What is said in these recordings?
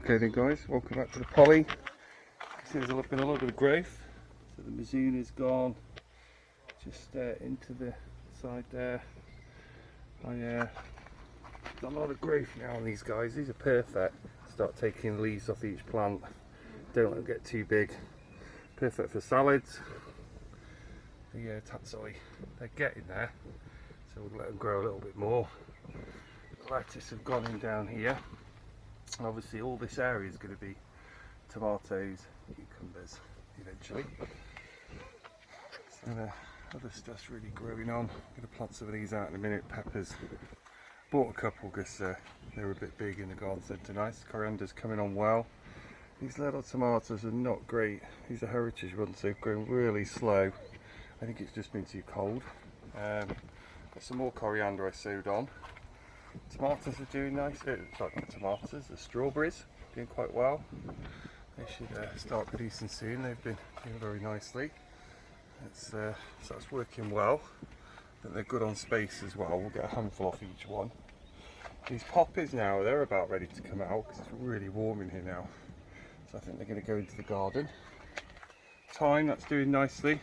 Okay then guys, welcome back to the poly. See there's been a lot of growth. So the Mizuna's gone just into the side there. I got a lot of growth now on these guys. These are perfect. Start taking leaves off each plant. Don't let them get too big. Perfect for salads. The tatsoi, they're getting there. So we'll let them grow a little bit more. The lettuce have gone in down here. And obviously all this area is going to be tomatoes, cucumbers eventually. So the other stuff's really growing on. I'm going to plant some of these out in a minute. Peppers. Bought a couple because they were a bit big in the garden centre. Nice. Coriander's coming on well. These little tomatoes are not great. These are heritage ones, so they're growing really slow. I think it's just been too cold. Got some more coriander I sowed on. Tomatoes are doing nice. Sorry, not tomatoes, the strawberries doing quite well. They should start producing soon. They've been doing very nicely. So that's working well. I think they're good on space as well. We'll get a handful off each one. These poppies now, they're about ready to come out because it's really warm in here now. So I think they're going to go into the garden. Thyme, that's doing nicely.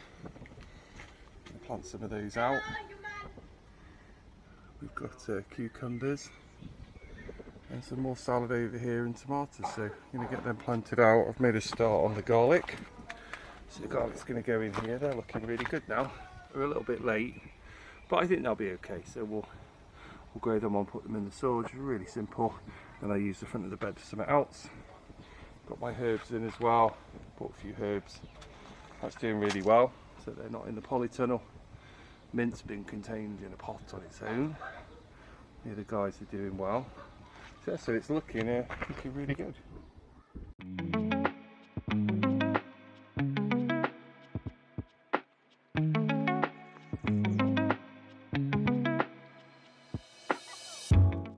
I'll plant some of those out. We've got cucumbers and some more salad over here and tomatoes, so I'm going to get them planted out. I've made a start on the garlic, so the garlic's going to go in here. They're looking really good now. We're a little bit late, but I think they'll be okay. So we'll grow them on, put them in the soil, which is really simple. And I use the front of the bed for something else. Got my herbs in as well. Bought a few herbs. That's doing really well. So they're not in the polytunnel. Mint's been contained in a pot on its own. The other guys are doing well. So it's looking really good.